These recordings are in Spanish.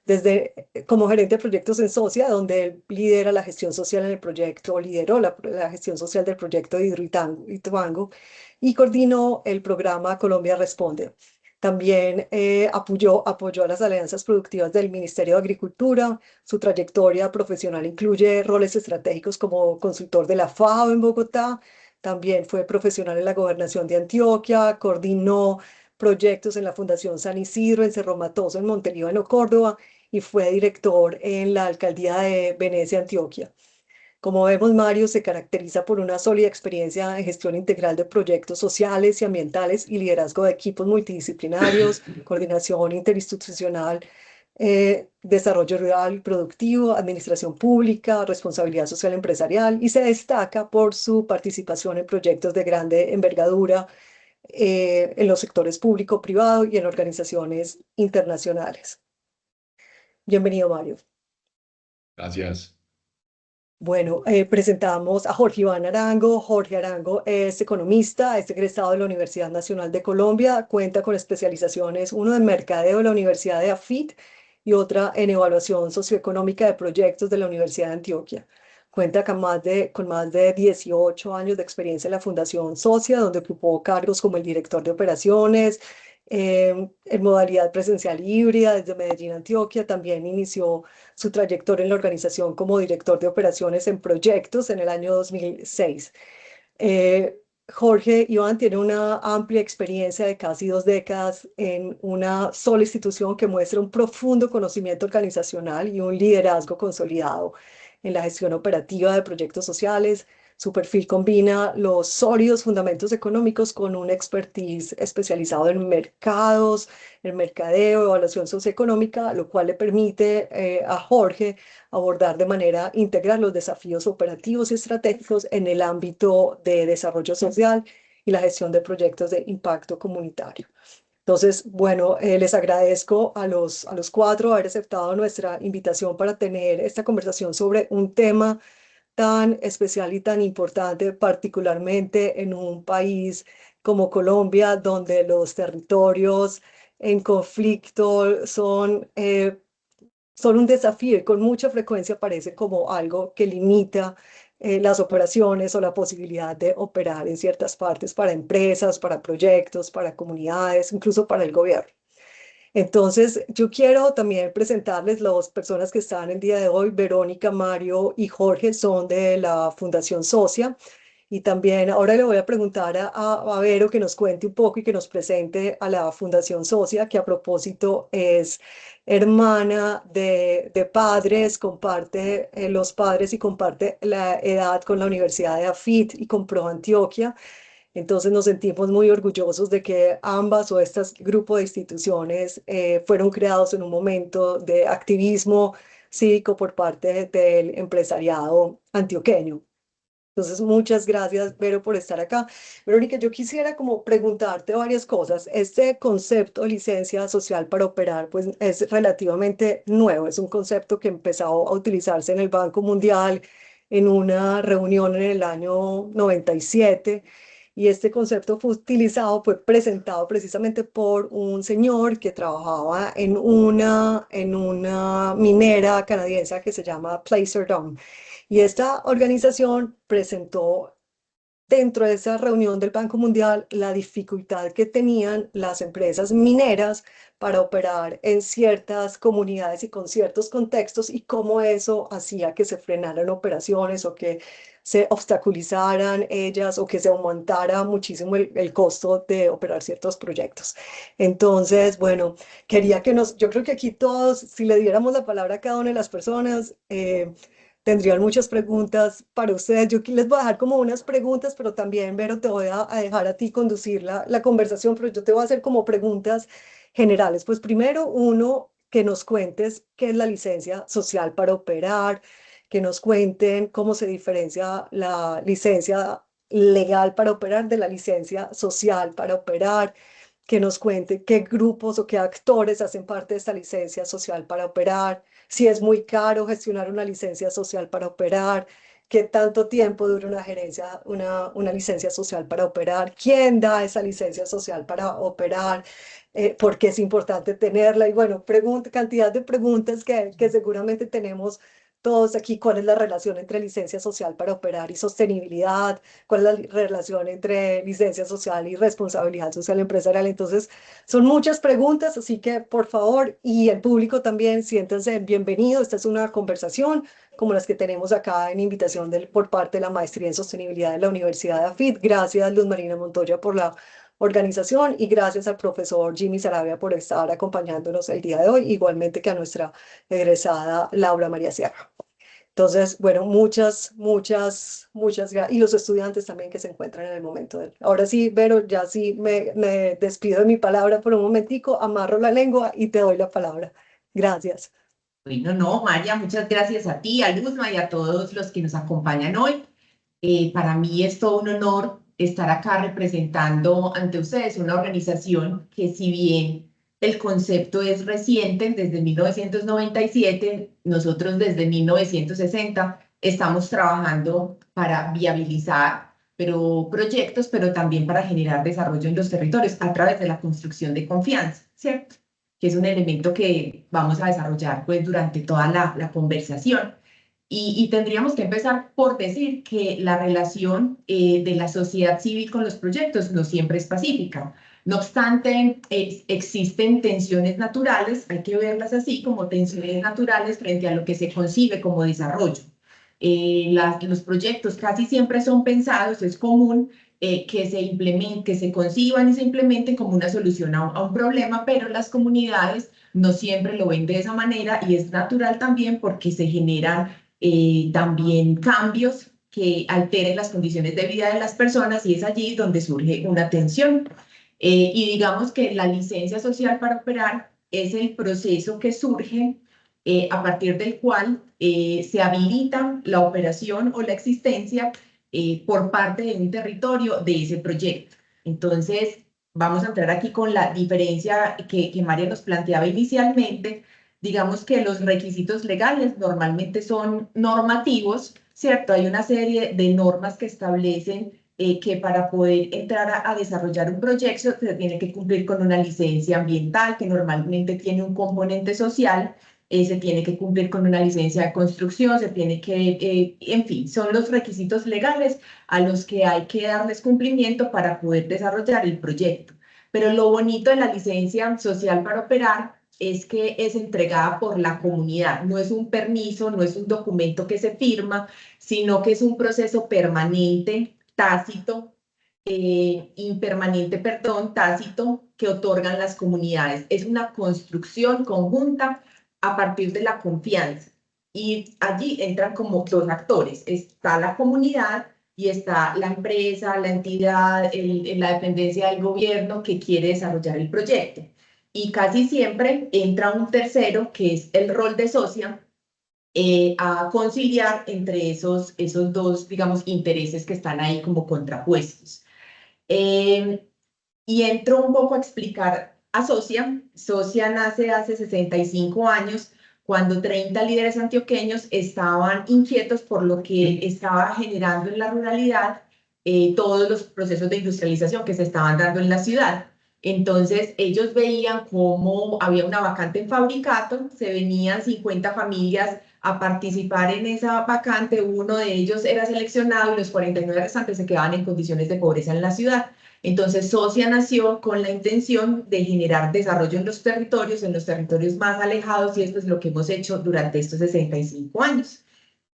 desde como gerente de proyectos en Socia, donde él lidera la gestión social en el proyecto, lideró la gestión social del proyecto de Hidroituango y coordinó el programa Colombia Responde. También apoyó a las alianzas productivas del Ministerio de Agricultura. Su trayectoria profesional incluye roles estratégicos como consultor de la FAO en Bogotá. También fue profesional en la gobernación de Antioquia, coordinó proyectos en la Fundación San Isidro, en Cerro Matoso, en Montelíbano, Córdoba, y fue director en la alcaldía de Venecia, Antioquia. Como vemos, Mario se caracteriza por una sólida experiencia en gestión integral de proyectos sociales y ambientales y liderazgo de equipos multidisciplinarios, coordinación interinstitucional, desarrollo rural productivo, administración pública, responsabilidad social empresarial y se destaca por su participación en proyectos de grande envergadura en los sectores público, privado y en organizaciones internacionales. Bienvenido, Mario. Gracias. Bueno, presentamos a Jorge Iván Arango. Jorge Arango es economista, es egresado de la Universidad Nacional de Colombia, cuenta con especializaciones, uno en mercadeo de la Universidad de AFIT y otra en evaluación socioeconómica de proyectos de la Universidad de Antioquia. Cuenta con más de 18 años de experiencia en la Fundación Socia, donde ocupó cargos como el director de operaciones, en modalidad presencial y híbrida desde Medellín, Antioquia. También inició su trayectoria en la organización como director de operaciones en proyectos en el año 2006. Eh, Jorge Iván tiene una amplia experiencia de casi 2 décadas en una sola institución que muestra un profundo conocimiento organizacional y un liderazgo consolidado en la gestión operativa de proyectos sociales. Su perfil combina los sólidos fundamentos económicos con un expertise especializado en mercados, en mercadeo, evaluación socioeconómica, lo cual le permite a Jorge abordar de manera integral los desafíos operativos y estratégicos en el ámbito de desarrollo social y la gestión de proyectos de impacto comunitario. Entonces, bueno, les agradezco a los cuatro haber aceptado nuestra invitación para tener esta conversación sobre un tema tan especial y tan importante, particularmente en un país como Colombia, donde los territorios en conflicto son un desafío y con mucha frecuencia aparece como algo que limita las operaciones o la posibilidad de operar en ciertas partes para empresas, para proyectos, para comunidades, incluso para el gobierno. Entonces, yo quiero también presentarles las personas que están el día de hoy. Verónica, Mario y Jorge son de la Fundación Socia. Y también ahora le voy a preguntar a Vero que nos cuente un poco y que nos presente a la Fundación Socia, que a propósito es hermana de padres, comparte los padres y comparte la edad con la Universidad de AFIT y con Pro Antioquia. Entonces nos sentimos muy orgullosos de que ambas o este grupo de instituciones fueron creados en un momento de activismo cívico por parte del empresariado antioqueño. Entonces, muchas gracias, Vero, por estar acá. Verónica, yo quisiera como preguntarte varias cosas. Este concepto de licencia social para operar, pues es relativamente nuevo. Es un concepto que empezó a utilizarse en el Banco Mundial en una reunión en el año 97. Y este concepto fue utilizado, fue presentado precisamente por un señor que trabajaba en una minera canadiense que se llama Placer Dome. Y esta organización presentó dentro de esa reunión del Banco Mundial la dificultad que tenían las empresas mineras para operar en ciertas comunidades y con ciertos contextos y cómo eso hacía que se frenaran operaciones o que se obstaculizaran ellas o que se aumentara muchísimo el costo de operar ciertos proyectos. Entonces, bueno, yo creo que aquí todos, si le diéramos la palabra a cada una de las personas, tendrían muchas preguntas para ustedes. Yo aquí les voy a dejar como unas preguntas, pero también, Vero, te voy a dejar a ti conducir la conversación, pero yo te voy a hacer como preguntas generales. Pues primero, uno, que nos cuentes qué es la licencia social para operar, que nos cuenten cómo se diferencia la licencia legal para operar de la licencia social para operar, que nos cuente qué grupos o qué actores hacen parte de esta licencia social para operar, si es muy caro gestionar una licencia social para operar, qué tanto tiempo dura una licencia social para operar, quién da esa licencia social para operar, por qué es importante tenerla y bueno, cantidad de preguntas que seguramente tenemos todos aquí. ¿Cuál es la relación entre licencia social para operar y sostenibilidad? ¿Cuál es la relación entre licencia social y responsabilidad social empresarial? Entonces, son muchas preguntas, así que por favor, y el público también, siéntanse bienvenidos. Esta es una conversación como las que tenemos acá en invitación por parte de la Maestría en Sostenibilidad de la Universidad de AFIT. Gracias, Luz Marina Montoya, por la organización y gracias al profesor Jimmy Sarabia por estar acompañándonos el día de hoy, igualmente que a nuestra egresada Laura María Sierra. Entonces, bueno, muchas gracias. Y los estudiantes también que se encuentran en el momento. Ahora sí, Vero, ya sí me despido de mi palabra por un momentico, amarro la lengua y te doy la palabra. Gracias. Bueno, no, María, muchas gracias a ti, a Luzma y a todos los que nos acompañan hoy. Para mí es todo un honor estar acá representando ante ustedes una organización que, si bien el concepto es reciente, desde 1997, nosotros desde 1960 estamos trabajando para viabilizar proyectos, pero también para generar desarrollo en los territorios a través de la construcción de confianza, ¿cierto? Que es un elemento que vamos a desarrollar pues durante toda la conversación. Y tendríamos que empezar por decir que la relación de la sociedad civil con los proyectos no siempre es pacífica. No obstante, existen tensiones naturales, hay que verlas así como tensiones naturales frente a lo que se concibe como desarrollo. Los proyectos casi siempre son pensados, es común que se implementen, que se conciban y se implementen como una solución a un problema, pero las comunidades no siempre lo ven de esa manera y es natural también porque se generan también cambios que alteren las condiciones de vida de las personas y es allí donde surge una tensión. Y digamos que la licencia social para operar es el proceso que surge a partir del cual se habilita la operación o la existencia por parte de un territorio de ese proyecto. Entonces, vamos a entrar aquí con la diferencia que María nos planteaba inicialmente. Digamos que los requisitos legales normalmente son normativos, ¿cierto? Hay una serie de normas que establecen que para poder entrar a desarrollar un proyecto se tiene que cumplir con una licencia ambiental que normalmente tiene un componente social, se tiene que cumplir con una licencia de construcción, se tiene que, en fin, son los requisitos legales a los que hay que darles cumplimiento para poder desarrollar el proyecto. Pero lo bonito de la licencia social para operar es que es entregada por la comunidad, no es un permiso, no es un documento que se firma, sino que es un proceso permanente, tácito, impermanente, perdón, tácito, que otorgan las comunidades. Es una construcción conjunta a partir de la confianza. Y allí entran como dos actores. Está la comunidad y está la empresa, la entidad, la dependencia del gobierno que quiere desarrollar el proyecto. Y casi siempre entra un tercero, que es el rol de socia, a conciliar entre esos dos, digamos, intereses que están ahí como contrapuestos. Y entro un poco a explicar a Socia. Socia nace hace 65 años, cuando 30 líderes antioqueños estaban inquietos por lo que estaba generando en la ruralidad todos los procesos de industrialización que se estaban dando en la ciudad. Entonces, ellos veían cómo había una vacante en Fabricato, se venían 50 familias a participar en esa vacante, uno de ellos era seleccionado y los 49 restantes se quedaban en condiciones de pobreza en la ciudad. Entonces, Socia nació con la intención de generar desarrollo en los territorios más alejados, y esto es lo que hemos hecho durante estos 65 años.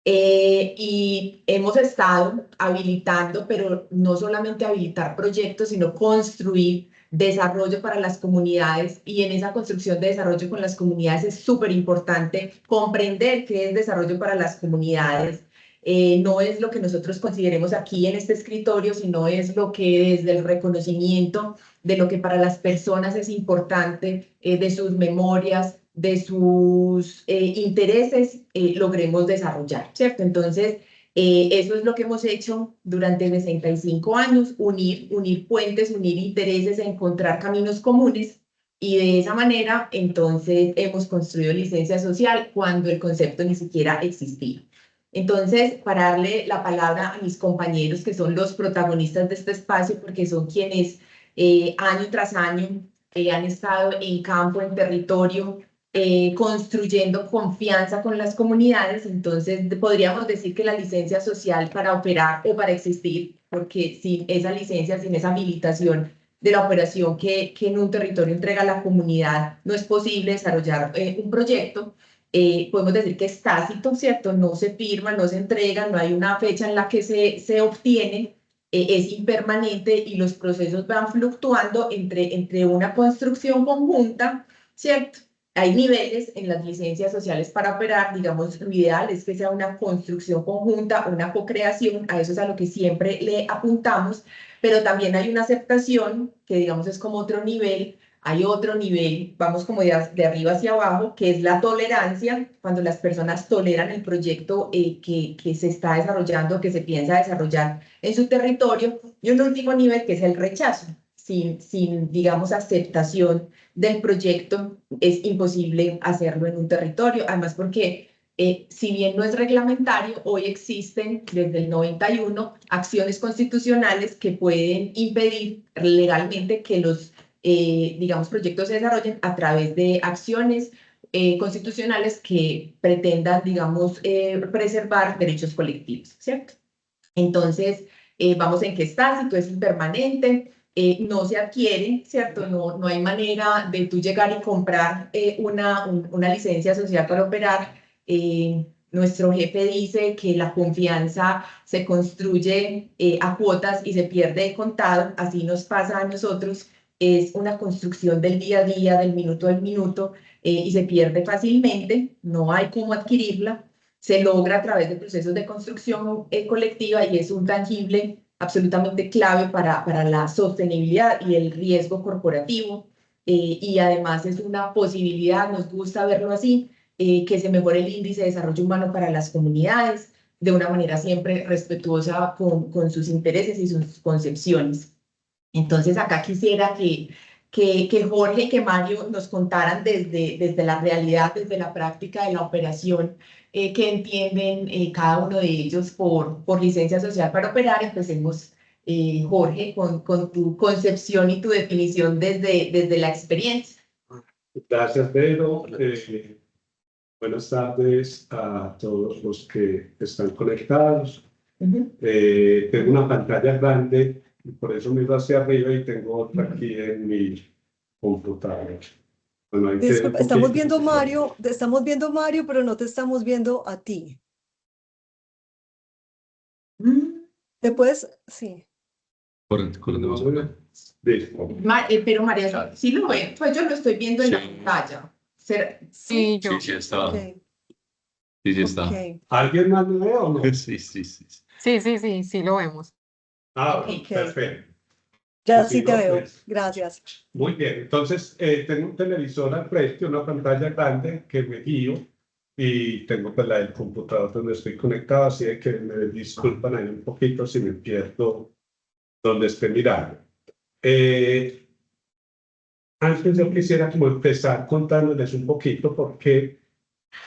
Y hemos estado habilitando, pero no solamente habilitar proyectos, sino construir desarrollo para las comunidades, y en esa construcción de desarrollo con las comunidades es súper importante comprender qué es desarrollo para las comunidades. No es lo que nosotros consideremos aquí en este escritorio, sino es lo que desde el reconocimiento de lo que para las personas es importante, de sus memorias, de sus intereses, logremos desarrollar, ¿cierto? Entonces, eso es lo que hemos hecho durante 65 años, unir puentes, unir intereses, encontrar caminos comunes, y de esa manera, entonces, hemos construido licencia social cuando el concepto ni siquiera existía. Entonces, para darle la palabra a mis compañeros, que son los protagonistas de este espacio, porque son quienes año tras año han estado en campo, en territorio, construyendo confianza con las comunidades. Entonces, podríamos decir que la licencia social para operar o para existir, porque sin esa licencia, sin esa habilitación de la operación que en un territorio entrega la comunidad, no es posible desarrollar un proyecto. Podemos decir que es tácito, ¿cierto? No se firma, no se entrega, no hay una fecha en la que se obtiene, es impermanente y los procesos van fluctuando entre una construcción conjunta, ¿cierto? Hay niveles en las licencias sociales para operar, digamos, lo ideal es que sea una construcción conjunta, una co-creación, a eso es a lo que siempre le apuntamos, pero también hay una aceptación, que digamos es como otro nivel. Hay otro nivel, vamos como de arriba hacia abajo, que es la tolerancia, cuando las personas toleran el proyecto que se está desarrollando, que se piensa desarrollar en su territorio, y un último nivel que es el rechazo. Sin, digamos, aceptación del proyecto, es imposible hacerlo en un territorio, además porque si bien no es reglamentario, hoy existen desde el 91 acciones constitucionales que pueden impedir legalmente que los digamos, proyectos se desarrollen a través de acciones constitucionales que pretendan, digamos, preservar derechos colectivos, ¿cierto? Entonces, vamos en que está, si tú es impermanente, no se adquiere, ¿cierto? No hay manera de tú llegar y comprar una licencia social para operar. Nuestro jefe dice que la confianza se construye a cuotas y se pierde de contado, así nos pasa a nosotros, es una construcción del día a día, del minuto al minuto, y se pierde fácilmente, no hay cómo adquirirla, se logra a través de procesos de construcción colectiva y es un tangible absolutamente clave para la sostenibilidad y el riesgo corporativo, y además es una posibilidad, nos gusta verlo así, que se mejore el índice de desarrollo humano para las comunidades, de una manera siempre respetuosa con sus intereses y sus concepciones. Entonces acá quisiera que Jorge y que Mario nos contaran desde la realidad, desde la práctica de la operación, que entienden cada uno de ellos por licencia social para operar. Empecemos, Jorge, con tu concepción y tu definición desde la experiencia. Gracias, Pedro. Buenas tardes a todos los que están conectados. Tengo una pantalla grande y por eso miro hacia arriba y tengo otra aquí en mi computador. Bueno, ahí Disculpa, estamos viendo Mario, pero no te estamos viendo a ti. ¿Te puedes? Sí. Pero María, sí lo ven, pues yo lo estoy viendo en la pantalla. Sí, Sí, sí está. okay. Sí, sí está. Okay. ¿Alguien más lo ve o no? Sí, sí, sí. Sí, lo vemos. Ah, Okay. perfecto. Ya Pues sí te no, veo. pues, Gracias. muy bien, entonces tengo un televisor al frente, una pantalla grande que me guío y tengo pues la del computador donde estoy conectado, así de que me disculpan ahí un poquito si me pierdo donde esté mirando. Antes yo quisiera como empezar contándoles un poquito porque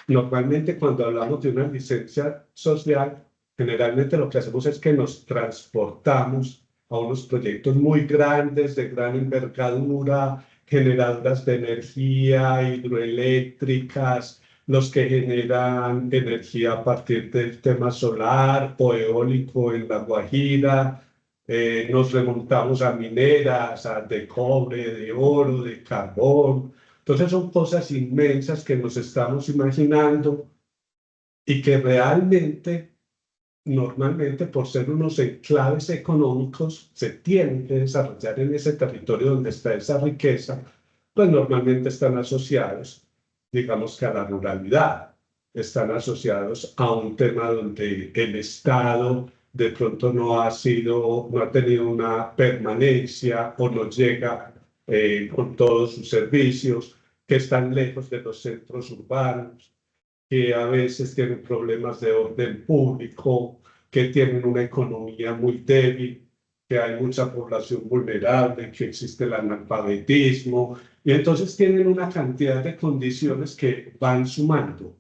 normalmente cuando hablamos de una licencia social, generalmente lo que hacemos es que nos transportamos a unos proyectos muy grandes, de gran envergadura, generadoras de energía, hidroeléctricas, los que generan energía a partir del tema solar o eólico en La Guajira. Nos remontamos a mineras, de cobre, de oro, de carbón. Entonces son cosas inmensas que nos estamos imaginando y que realmente, normalmente, por ser unos enclaves económicos, se tienen que desarrollar en ese territorio donde está esa riqueza, pues normalmente están asociados, digamos que a la ruralidad, están asociados a un tema donde el Estado de pronto no ha tenido una permanencia o no llega con todos sus servicios, que están lejos de los centros urbanos, que a veces tienen problemas de orden público, que tienen una economía muy débil, que hay mucha población vulnerable, que existe el analfabetismo, y entonces tienen una cantidad de condiciones que van sumando.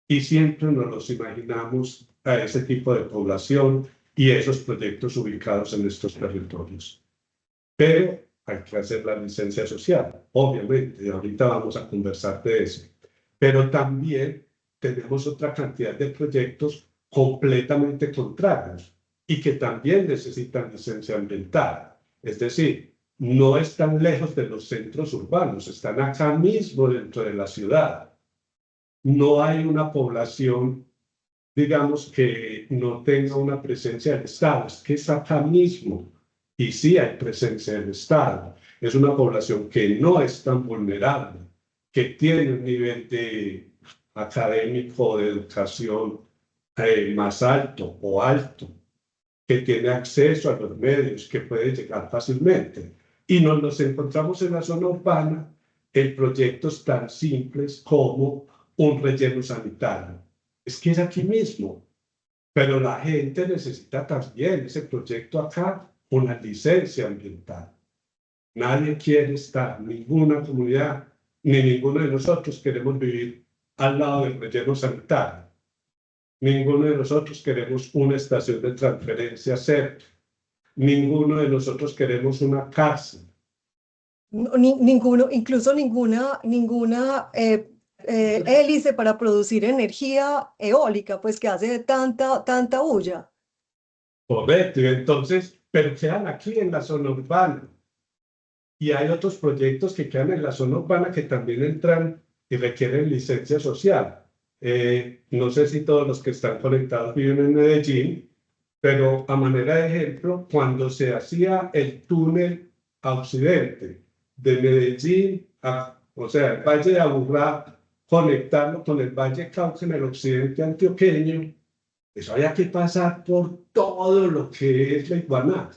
Y siempre nos los imaginamos a ese tipo de población y esos proyectos ubicados en estos territorios. Pero hay que hacer la licencia social, obviamente, y ahorita vamos a conversar de eso. Pero también tenemos otra cantidad de proyectos completamente contrarios y que también necesitan licencia ambiental. Es decir, no están lejos de los centros urbanos, están acá mismo dentro de la ciudad. No hay una población, digamos, que no tenga una presencia del Estado, es que es acá mismo. Y sí hay presencia del Estado. Es una población que no es tan vulnerable, que tiene un nivel académico de educación más alto o alto, que tiene acceso a los medios, que puede llegar fácilmente. Y nos los encontramos en la zona urbana en proyectos tan simples como un relleno sanitario. Es que es aquí mismo, pero la gente necesita también ese proyecto acá, una licencia ambiental. Nadie quiere estar, ninguna comunidad, ni ninguno de nosotros queremos vivir al lado del relleno sanitario. Ninguno de nosotros queremos una estación de transferencia cerca. Ninguno de nosotros queremos una cárcel. Ninguno, incluso ninguna hélice para producir energía eólica, pues que hace tanta bulla. Correcto, y entonces, pero quedan aquí en la zona urbana. Y hay otros proyectos que quedan en la zona urbana que también entran y requieren licencia social. No sé si todos los que están conectados viven en Medellín, pero a manera de ejemplo, cuando se hacía el túnel a occidente de Medellín, o sea, el Valle de Aburrá, conectarlo con el Valle Cauca en el occidente antioqueño, eso había que pasar por todo lo que es la Iguaná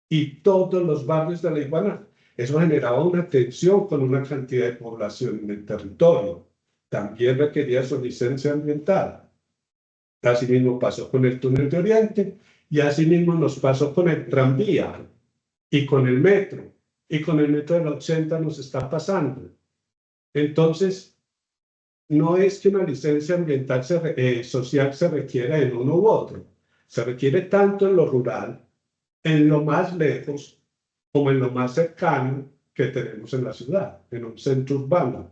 y todos los barrios de la Iguaná. Eso generaba una tensión con una cantidad de población en el territorio. También requería su licencia ambiental. Asimismo pasó con el túnel de Oriente y asimismo nos pasó con el tranvía y con el metro. Y con el metro del 80 nos está pasando. Entonces, no es que una licencia ambiental social se requiera en uno u otro. Se requiere tanto en lo rural, en lo más lejos, como en lo más cercano que tenemos en la ciudad, en un centro urbano.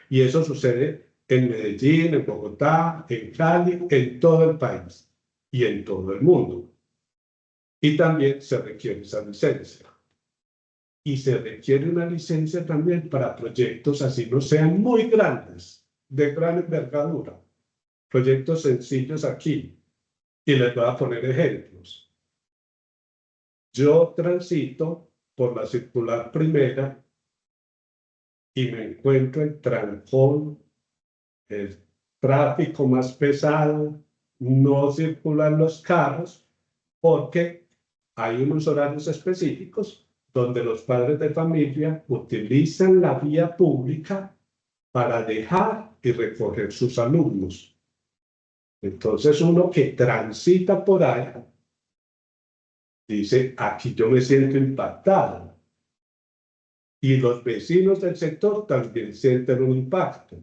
Y eso sucede en Medellín, en Bogotá, en Cali, en todo el país y en todo el mundo. Y también se requiere esa licencia. Y se requiere una licencia también para proyectos así no sean muy grandes, de gran envergadura. Proyectos sencillos aquí. Y les voy a poner ejemplos. Yo transito por la circular primera y me encuentro en trancón, el tráfico más pesado, no circulan los carros porque hay unos horarios específicos donde los padres de familia utilizan la vía pública para dejar y recoger sus alumnos. Entonces uno que transita por ahí dice, aquí yo me siento impactado. Y los vecinos del sector también sienten un impacto.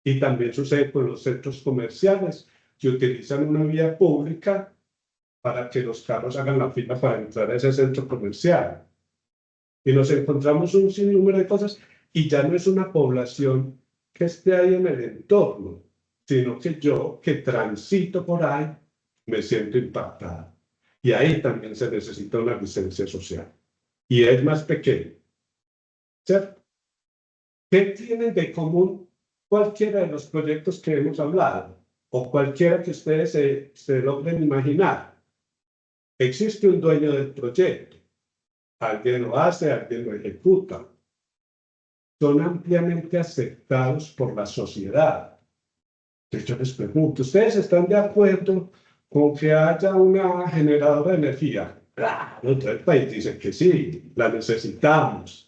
Y también sucede con los centros comerciales que utilizan una vía pública para que los carros hagan la fila para entrar a ese centro comercial. Y nos encontramos un sinnúmero de cosas y ya no es una población que esté ahí en el entorno, sino que yo que transito por ahí me siento impactado. Y ahí también se necesita una licencia social. Y es más pequeño. ¿Cierto? ¿Qué tienen de común cualquiera de los proyectos que hemos hablado? O cualquiera que ustedes se logren imaginar. Existe un dueño del proyecto. Alguien lo hace, alguien lo ejecuta. Son ampliamente aceptados por la sociedad. Entonces yo les pregunto, ¿ustedes están de acuerdo con que haya una generadora de energía? Claro, todo el país dice que sí, la necesitamos.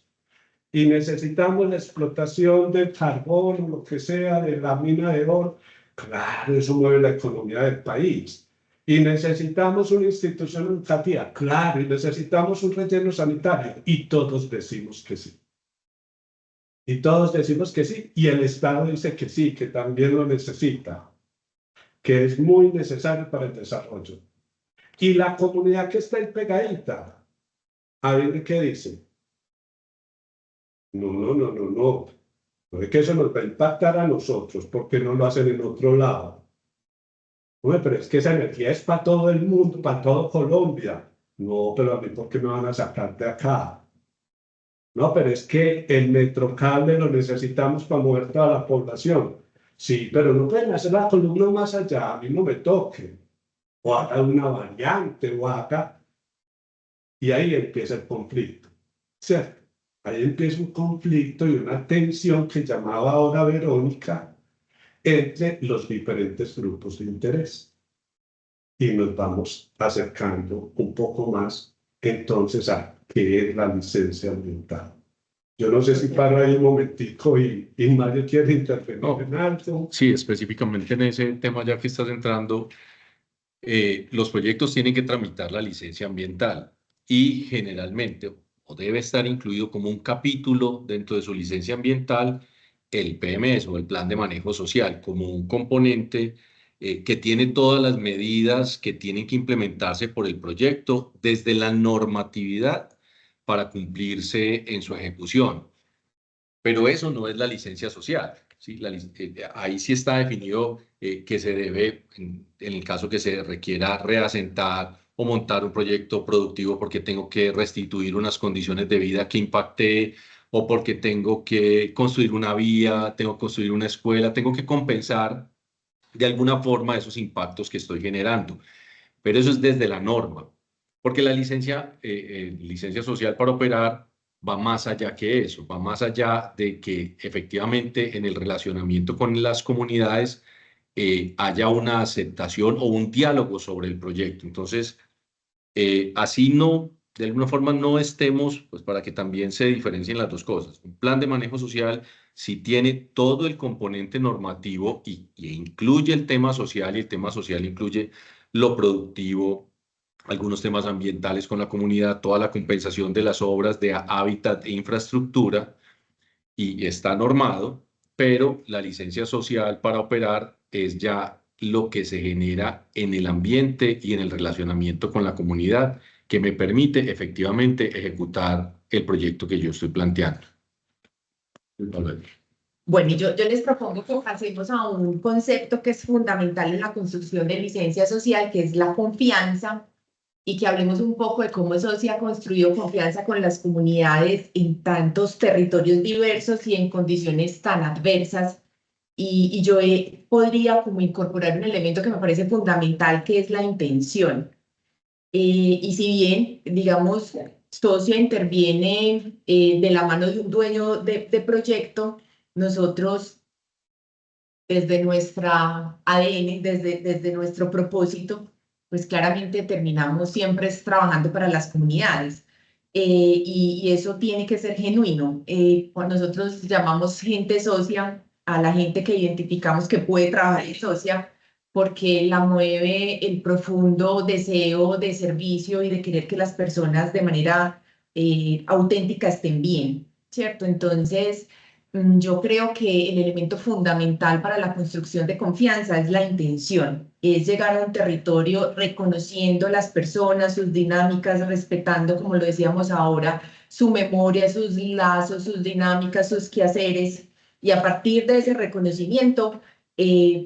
Y necesitamos la explotación del carbón o lo que sea de la mina de oro. Claro, eso mueve la economía del país. Y necesitamos una institución educativa. Claro, y necesitamos un relleno sanitario. Y todos decimos que sí. Y todos decimos que sí. Y el Estado dice que sí, que también lo necesita. Que es muy necesario para el desarrollo. Y la comunidad que está ahí pegadita ¿Adivine qué dice? No, no, no, no, no. No es que eso nos va a impactar a nosotros, porque no lo hacen en otro lado. Hombre, pero es que esa energía es para todo el mundo, para todo Colombia. No, pero a mí, ¿por qué me van a sacar de acá? No, pero es que el metrocable lo necesitamos para mover toda la población. Sí, pero no pueden hacer la columna más allá, a mí no me toque. O haga una variante, o haga. Y ahí empieza el conflicto, ¿cierto? Ahí empieza un conflicto y una tensión que llamaba ahora Verónica entre los diferentes grupos de interés. Y nos vamos acercando un poco más entonces a qué es la licencia ambiental. Yo no sé si paro ahí un momentico y Mario quiere intervenir en algo. Sí, específicamente en ese tema ya que estás entrando, los proyectos tienen que tramitar la licencia ambiental y generalmente o debe estar incluido como un capítulo dentro de su licencia ambiental el PMS o el Plan de Manejo Social como un componente que tiene todas las medidas que tienen que implementarse por el proyecto desde la normatividad para cumplirse en su ejecución. Pero eso no es la licencia social. ¿Sí? Ahí sí está definido que se debe, en el caso que se requiera reasentar o montar un proyecto productivo porque tengo que restituir unas condiciones de vida que impacté o porque tengo que construir una vía, tengo que construir una escuela, tengo que compensar de alguna forma esos impactos que estoy generando. Pero eso es desde la norma, porque la licencia social para operar va más allá que eso, va más allá de que efectivamente en el relacionamiento con las comunidades haya una aceptación o un diálogo sobre el proyecto. Entonces, así no, de alguna forma no estemos, pues para que también se diferencien las dos cosas. Un plan de manejo social, si tiene todo el componente normativo y incluye el tema social, y el tema social incluye lo productivo, algunos temas ambientales con la comunidad, toda la compensación de las obras de hábitat e infraestructura, y está normado, pero la licencia social para operar es ya lo que se genera en el ambiente y en el relacionamiento con la comunidad, que me permite efectivamente ejecutar el proyecto que yo estoy planteando. Bueno, y yo les propongo que pasemos a un concepto que es fundamental en la construcción de licencia social, que es la confianza, y que hablemos un poco de cómo eso se ha construido confianza con las comunidades en tantos territorios diversos y en condiciones tan adversas. Y yo podría como incorporar un elemento que me parece fundamental, que es la intención. Y si bien, digamos, Socia interviene de la mano de un dueño de proyecto, nosotros desde nuestra ADN, desde nuestro propósito, pues claramente terminamos siempre trabajando para las comunidades. Y eso tiene que ser genuino. Cuando nosotros llamamos gente socia a la gente que identificamos que puede trabajar en socia, porque la mueve el profundo deseo de servicio y de querer que las personas de manera auténtica estén bien, ¿cierto? Entonces, yo creo que el elemento fundamental para la construcción de confianza es la intención, es llegar a un territorio reconociendo las personas, sus dinámicas, respetando, como lo decíamos ahora, su memoria, sus lazos, sus dinámicas, sus quehaceres, y a partir de ese reconocimiento,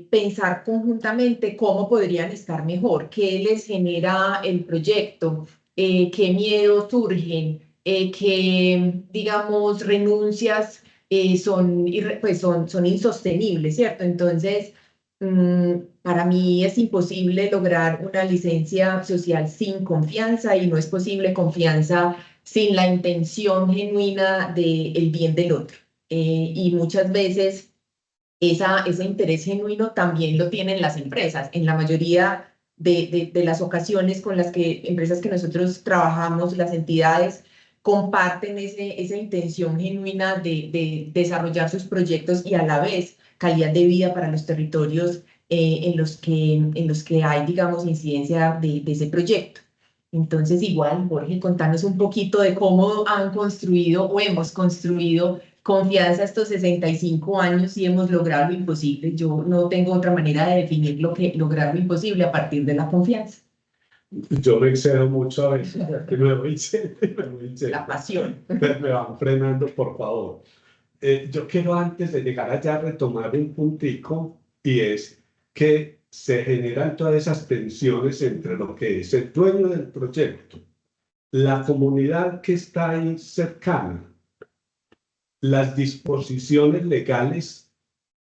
pensar conjuntamente cómo podrían estar mejor, qué les genera el proyecto, qué miedos surgen, qué, digamos, renuncias son insostenibles, ¿cierto? Entonces, para mí es imposible lograr una licencia social sin confianza y no es posible confianza sin la intención genuina del bien del otro. Y muchas veces ese interés genuino también lo tienen las empresas. En la mayoría de las ocasiones con las que empresas que nosotros trabajamos, las entidades, comparten esa intención genuina de desarrollar sus proyectos y a la vez calidad de vida para los territorios en los que hay, digamos, incidencia de ese proyecto. Entonces, igual, Jorge, contanos un poquito de cómo han construido o hemos construido confianza estos 65 años y hemos logrado lo imposible. Yo no tengo otra manera de definir lo que lograr lo imposible a partir de la confianza. Yo me excedo mucho a veces, que me voy yendo y me voy yendo. La pasión. Me van frenando, por favor. Yo quiero antes de llegar allá retomar un puntico y es que se generan todas esas tensiones entre lo que es el dueño del proyecto, la comunidad que está ahí cercana, las disposiciones legales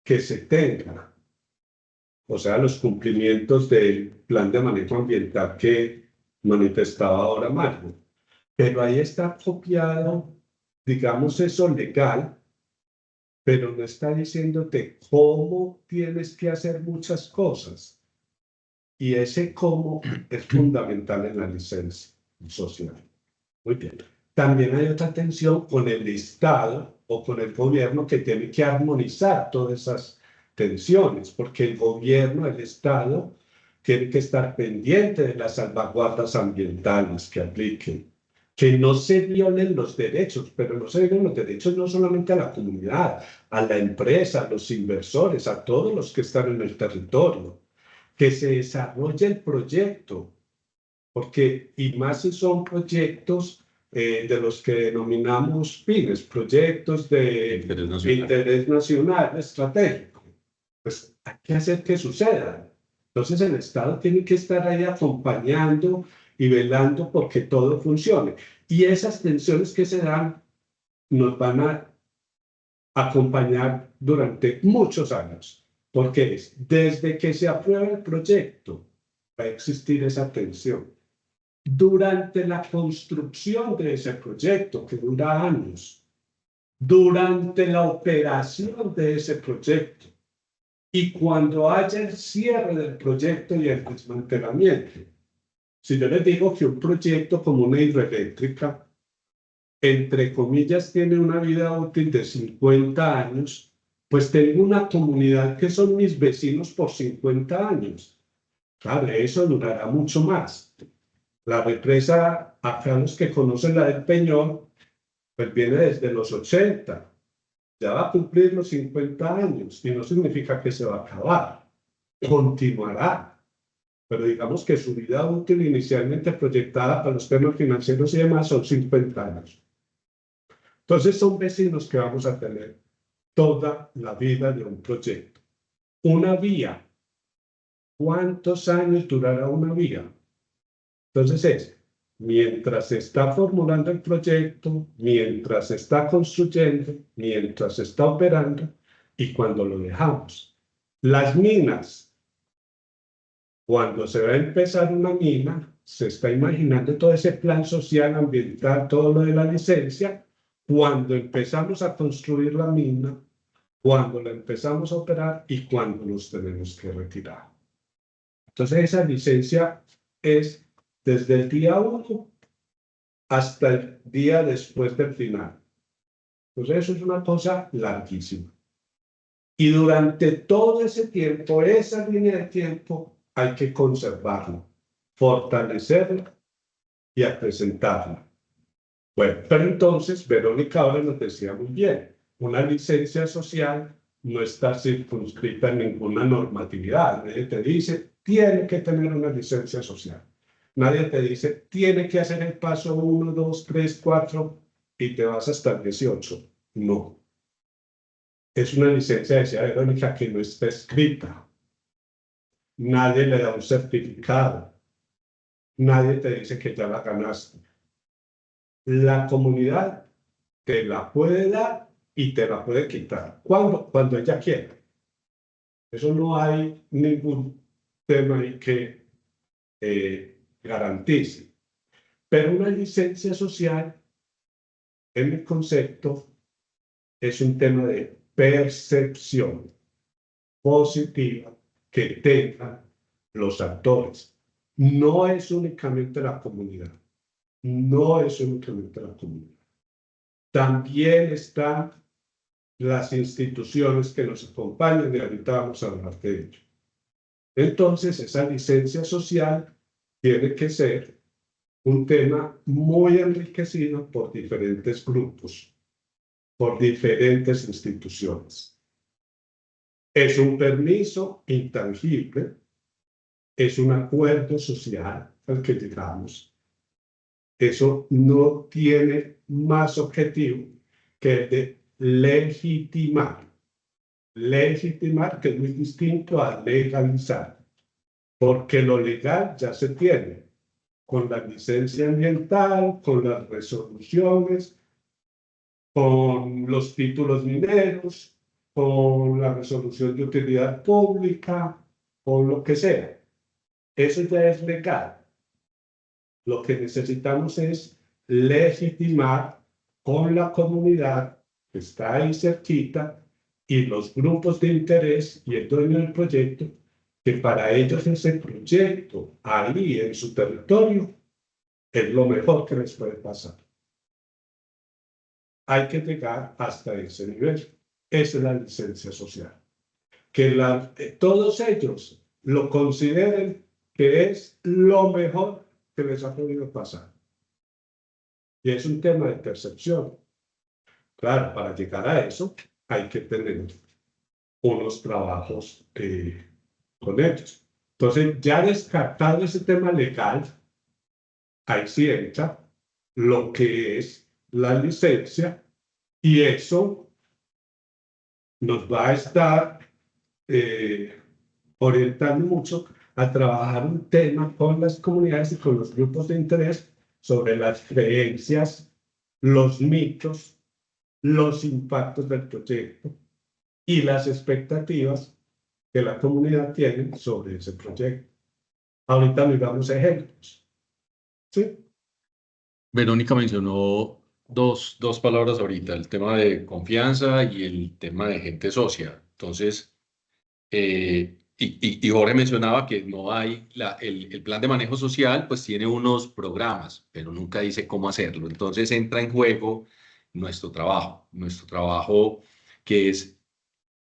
que se tengan, o sea, los cumplimientos del plan de manejo ambiental que manifestaba ahora Mario. Pero ahí está copiado, digamos, eso legal, pero no está diciéndote cómo tienes que hacer muchas cosas. Y ese cómo es fundamental en la licencia social. Muy bien. También hay otra tensión con el Estado o con el gobierno que tiene que armonizar todas esas tensiones, porque el gobierno, el Estado, tiene que estar pendiente de las salvaguardas ambientales que apliquen, que no se violen los derechos, pero no se violen los derechos no solamente a la comunidad, a la empresa, a los inversores, a todos los que están en el territorio, que se desarrolle el proyecto, porque, y más si son proyectos de los que denominamos PINES, proyectos de interés nacional estratégico, pues hay que hacer que suceda. Entonces el Estado tiene que estar ahí acompañando y velando porque todo funcione. Y esas tensiones que se dan nos van a acompañar durante muchos años, porque es desde que se aprueba el proyecto va a existir esa tensión. Durante la construcción de ese proyecto, que dura años, durante la operación de ese proyecto, y cuando haya el cierre del proyecto y el desmantelamiento. Si yo les digo que un proyecto como una hidroeléctrica, entre comillas, tiene una vida útil de 50 años, pues tengo una comunidad que son mis vecinos por 50 años. Claro, eso durará mucho más. La represa, acá los que conocen la del Peñón, pues viene desde los 80. Ya va a cumplir los 50 años y no significa que se va a acabar. Continuará. Pero digamos que su vida útil inicialmente proyectada para los temas financieros y demás son 50 años. Entonces son vecinos que vamos a tener toda la vida de un proyecto. Una vía. ¿Cuántos años durará una vía? Entonces es, mientras se está formulando el proyecto, mientras se está construyendo, mientras se está operando y cuando lo dejamos. Las minas, cuando se va a empezar una mina, se está imaginando todo ese plan social, ambiental, todo lo de la licencia, cuando empezamos a construir la mina, cuando la empezamos a operar y cuando nos tenemos que retirar. Entonces esa licencia es desde el día 1 hasta el día después del final. Entonces eso es una cosa larguísima. Y durante todo ese tiempo, esa línea de tiempo, hay que conservarla, fortalecerla y acrecentarla. Bueno, pero entonces Verónica ahora nos decía muy bien, una licencia social no está circunscrita en ninguna normatividad. Nadie te dice, tiene que tener una licencia social. Nadie te dice, tiene que hacer el paso 1, 2, 3, 4 y te vas hasta el 18. No. Es una licencia, decía Verónica, que no está escrita. Nadie le da un certificado. Nadie te dice que ya la ganaste. La comunidad te la puede dar y te la puede quitar. ¿Cuándo? Cuando ella quiera. Eso no hay ningún tema ahí que garantice. Pero una licencia social, en mi concepto, es un tema de percepción positiva que tengan los actores. No es únicamente la comunidad. No es únicamente la comunidad. También están las instituciones que nos acompañan y ahorita vamos a hablar de ello. Entonces, esa licencia social tiene que ser un tema muy enriquecido por diferentes grupos, por diferentes instituciones. Es un permiso intangible, es un acuerdo social, al que llegamos, eso no tiene más objetivo que el de legitimar. Legitimar, que es muy distinto a legalizar, porque lo legal ya se tiene con la licencia ambiental, con las resoluciones, con los títulos mineros, con la resolución de utilidad pública, con lo que sea. Eso ya es legal. Lo que necesitamos es legitimar con la comunidad que está ahí cerquita y los grupos de interés y el dueño del proyecto, que para ellos ese proyecto ahí en su territorio es lo mejor que les puede pasar. Hay que llegar hasta ese nivel. Esa es la licencia social. Que todos ellos lo consideren que es lo mejor que les ha podido pasar. Y es un tema de percepción. Claro, para llegar a eso hay que tener unos trabajos con ellos. Entonces, ya descartado ese tema legal, ahí sí entra lo que es la licencia y eso nos va a estar orientando mucho a trabajar un tema con las comunidades y con los grupos de interés sobre las creencias, los mitos, los impactos del proyecto y las expectativas que la comunidad tiene sobre ese proyecto. Ahorita miramos ejemplos. ¿Sí? Verónica mencionó dos palabras ahorita, el tema de confianza y el tema de gente socia. Entonces, y Jorge mencionaba que no hay, el plan de manejo social pues tiene unos programas, pero nunca dice cómo hacerlo. Entonces entra en juego nuestro trabajo que es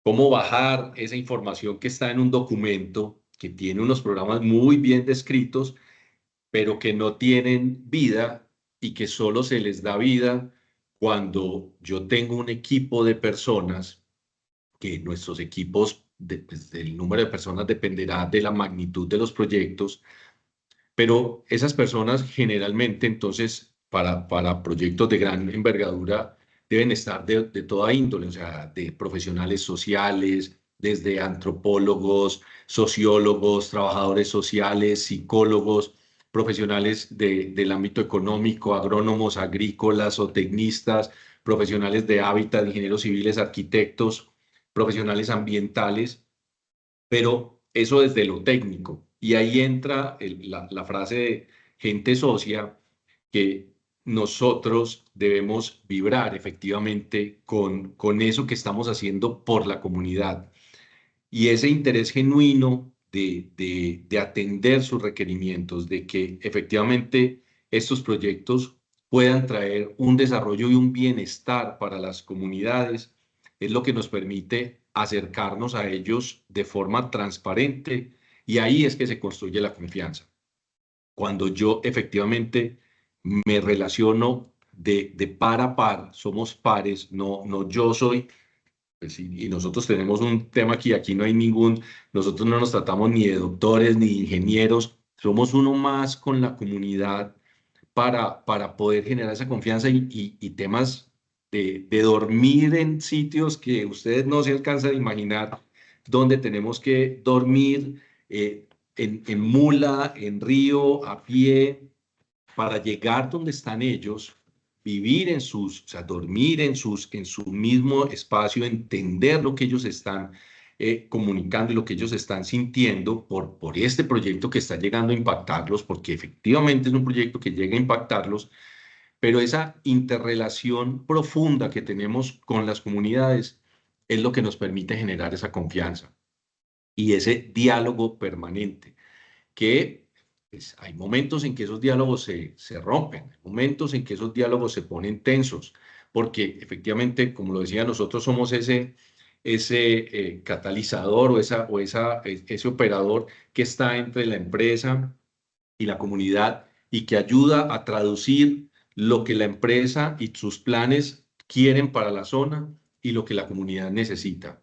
cómo bajar esa información que está en un documento que tiene unos programas muy bien descritos, pero que no tienen vida y que solo se les da vida cuando yo tengo un equipo de personas, que nuestros equipos, pues, el número de personas dependerá de la magnitud de los proyectos, pero esas personas generalmente entonces para proyectos de gran envergadura deben estar de toda índole, o sea, de profesionales sociales, desde antropólogos, sociólogos, trabajadores sociales, psicólogos, profesionales del ámbito económico, agrónomos, agrícolas o tecnistas, profesionales de hábitat, ingenieros civiles, arquitectos, profesionales ambientales, pero eso desde lo técnico. Y ahí entra la frase de gente socia, que nosotros debemos vibrar efectivamente con eso que estamos haciendo por la comunidad. Y ese interés genuino de atender sus requerimientos, de que efectivamente estos proyectos puedan traer un desarrollo y un bienestar para las comunidades, es lo que nos permite acercarnos a ellos de forma transparente, y ahí es que se construye la confianza. Cuando yo efectivamente me relaciono de par a par, somos pares, no yo soy, pues, y nosotros tenemos un tema aquí no hay nosotros no nos tratamos ni de doctores ni de ingenieros, somos uno más con la comunidad para poder generar esa confianza y temas de dormir en sitios que ustedes no se alcanzan a imaginar, donde tenemos que dormir en mula, en río, a pie, para llegar donde están ellos, vivir o sea, dormir en su mismo espacio, entender lo que ellos están comunicando y lo que ellos están sintiendo por este proyecto que está llegando a impactarlos, porque efectivamente es un proyecto que llega a impactarlos, pero esa interrelación profunda que tenemos con las comunidades es lo que nos permite generar esa confianza y ese diálogo permanente, que pues, hay momentos en que esos diálogos se rompen, hay momentos en que esos diálogos se ponen tensos, porque efectivamente, como lo decía, nosotros somos ese catalizador ese operador que está entre la empresa y la comunidad y que ayuda a traducir lo que la empresa y sus planes quieren para la zona y lo que la comunidad necesita.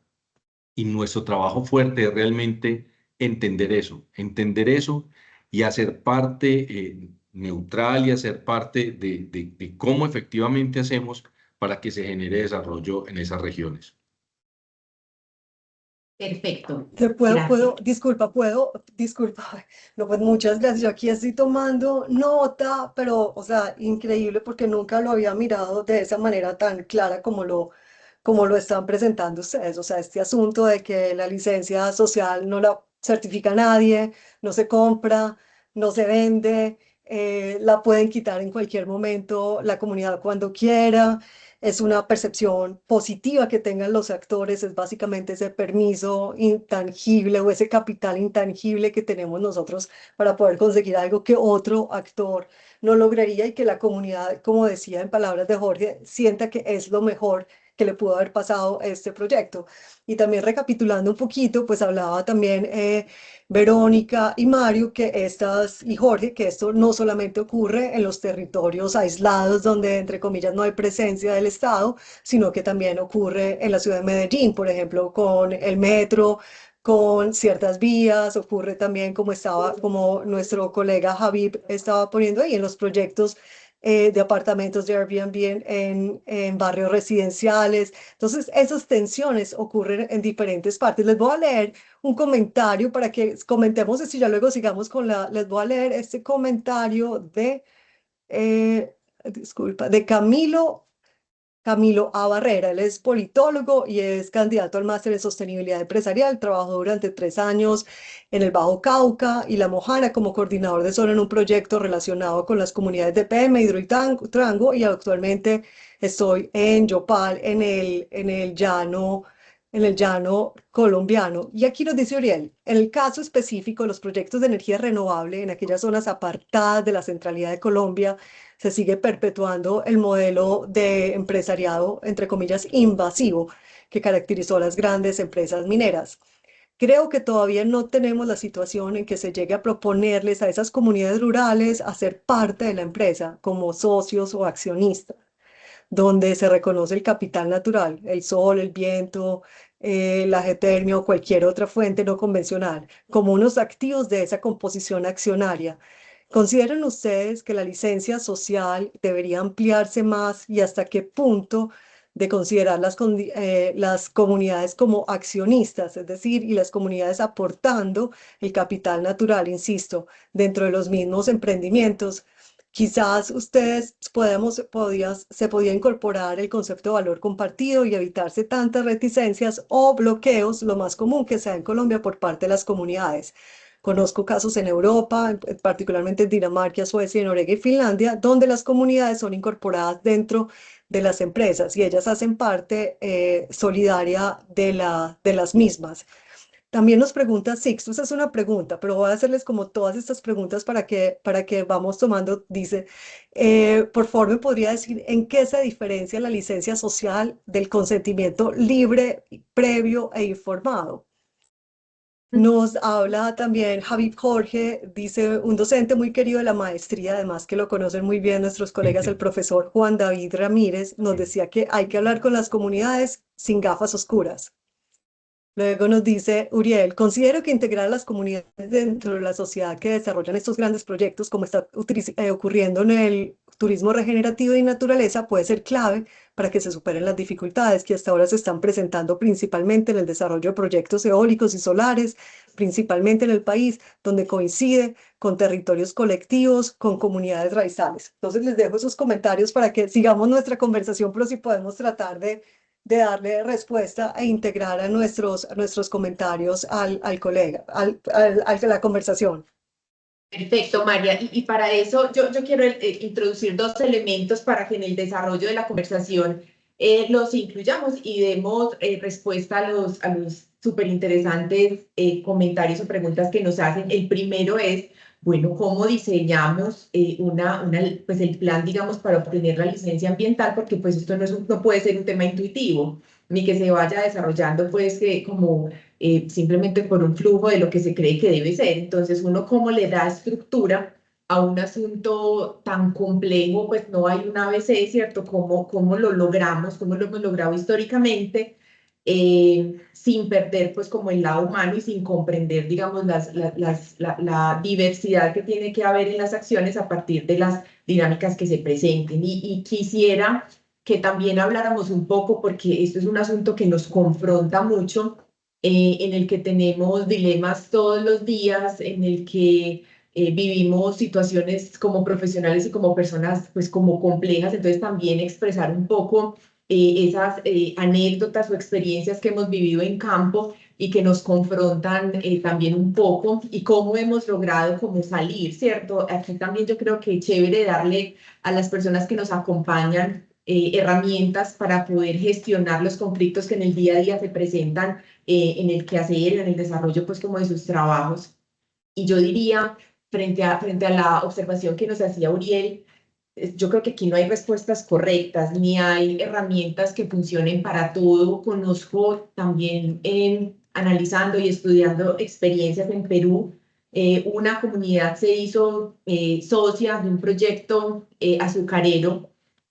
Y nuestro trabajo fuerte es realmente entender eso y hacer parte neutral y hacer parte de cómo efectivamente hacemos para que se genere desarrollo en esas regiones. Perfecto. Puedo, Gracias. disculpa, no, pues muchas gracias. Yo aquí estoy tomando nota, pero, o sea, increíble porque nunca lo había mirado de esa manera tan clara como lo están presentando ustedes. O sea, este asunto de que la licencia social no la certifica nadie, no se compra, no se vende, la pueden quitar en cualquier momento la comunidad cuando quiera. Es una percepción positiva que tengan los actores, es básicamente ese permiso intangible o ese capital intangible que tenemos nosotros para poder conseguir algo que otro actor no lograría y que la comunidad, como decía en palabras de Jorge, sienta que es lo mejor que le pudo haber pasado a este proyecto. Y también recapitulando un poquito, pues hablaba también Verónica y Mario y Jorge, que esto no solamente ocurre en los territorios aislados donde, entre comillas, no hay presencia del Estado, sino que también ocurre en la ciudad de Medellín, por ejemplo, con el metro, con ciertas vías, ocurre también como nuestro colega Javib estaba poniendo ahí en los proyectos de apartamentos de Airbnb en barrios residenciales. Entonces, esas tensiones ocurren en diferentes partes. Les voy a leer un comentario para que comentemos esto y ya luego sigamos les voy a leer este comentario disculpa, de Camilo A. Barrera. Él es politólogo y es candidato al máster en sostenibilidad empresarial. Trabajó durante 3 años en el Bajo Cauca y La Mojana como coordinador de zona en un proyecto relacionado con las comunidades de PM, Hidroituango, y actualmente estoy en Yopal, en el llano colombiano. Y aquí nos dice Uriel, en el caso específico de los proyectos de energía renovable en aquellas zonas apartadas de la centralidad de Colombia, se sigue perpetuando el modelo de empresariado, entre comillas, invasivo que caracterizó a las grandes empresas mineras. Creo que todavía no tenemos la situación en que se llegue a proponerles a esas comunidades rurales a ser parte de la empresa como socios o accionistas, donde se reconoce el capital natural, el sol, el viento, la geotermia o cualquier otra fuente no convencional, como unos activos de esa composición accionaria. ¿Consideran ustedes que la licencia social debería ampliarse más y hasta qué punto de considerar las comunidades como accionistas, es decir, y las comunidades aportando el capital natural, insisto, dentro de los mismos emprendimientos? Quizás se podía incorporar el concepto de valor compartido y evitarse tantas reticencias o bloqueos, lo más común que sea en Colombia por parte de las comunidades. Conozco casos en Europa, particularmente en Dinamarca, Suecia, Noruega y Finlandia, donde las comunidades son incorporadas dentro de las empresas y ellas hacen parte solidaria de las mismas. También nos pregunta Sixtus, es una pregunta, pero voy a hacerles como todas estas preguntas para que vamos tomando. Dice, por favor, ¿me podría decir en qué se diferencia la licencia social del consentimiento libre, previo e informado? Nos habla también Javi Jorge, dice, un docente muy querido de la maestría, además que lo conocen muy bien nuestros colegas, el profesor Juan David Ramírez, nos decía que hay que hablar con las comunidades sin gafas oscuras. Luego nos dice Uriel, considero que integrar a las comunidades dentro de la sociedad que desarrollan estos grandes proyectos, como está ocurriendo en el turismo regenerativo y naturaleza, puede ser clave para que se superen las dificultades que hasta ahora se están presentando principalmente en el desarrollo de proyectos eólicos y solares, principalmente en el país, donde coincide con territorios colectivos, con comunidades raizales. Entonces les dejo esos comentarios para que sigamos nuestra conversación, pero si podemos tratar de darle respuesta e integrar a nuestros comentarios al colega, a la conversación. Perfecto, María. Y para eso yo quiero introducir dos elementos para que en el desarrollo de la conversación los incluyamos y demos respuesta a los súper interesantes comentarios o preguntas que nos hacen. El primero es, bueno, ¿cómo diseñamos pues el plan, digamos, para obtener la licencia ambiental? Porque pues esto no puede ser un tema intuitivo, ni que se vaya desarrollando pues como simplemente por un flujo de lo que se cree que debe ser. Entonces, uno cómo le da estructura a un asunto tan complejo, pues no hay un ABC, ¿cierto? ¿Cómo lo logramos? ¿Cómo lo hemos logrado históricamente? sin perder pues como el lado humano y sin comprender, digamos, la diversidad que tiene que haber en las acciones a partir de las dinámicas que se presenten. Y quisiera que también habláramos un poco, porque esto es un asunto que nos confronta mucho, en el que tenemos dilemas todos los días, en el que vivimos situaciones como profesionales y como personas pues como complejas, entonces también expresar un poco esas anécdotas o experiencias que hemos vivido en campo y que nos confrontan también un poco y cómo hemos logrado como salir, ¿cierto? Aquí también yo creo que es chévere darle a las personas que nos acompañan herramientas para poder gestionar los conflictos que en el día a día se presentan en el quehacer, en el desarrollo pues como de sus trabajos. Y yo diría, frente a la observación que nos hacía Uriel, yo creo que aquí no hay respuestas correctas, ni hay herramientas que funcionen para todo. Conozco también, analizando y estudiando experiencias en Perú, una comunidad se hizo socia de un proyecto azucarero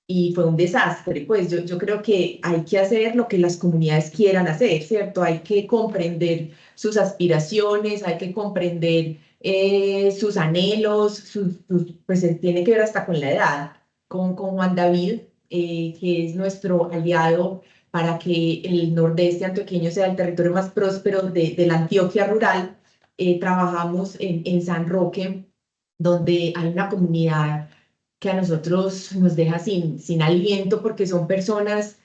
y fue un desastre. Pues yo creo que hay que hacer lo que las comunidades quieran hacer, ¿cierto? Hay que comprender sus aspiraciones, hay que comprender sus anhelos, pues tiene que ver hasta con la edad, con Juan David, que es nuestro aliado para que el nordeste antioqueño sea el territorio más próspero de la Antioquia rural. Trabajamos en San Roque, donde hay una comunidad que a nosotros nos deja sin aliento, porque son personas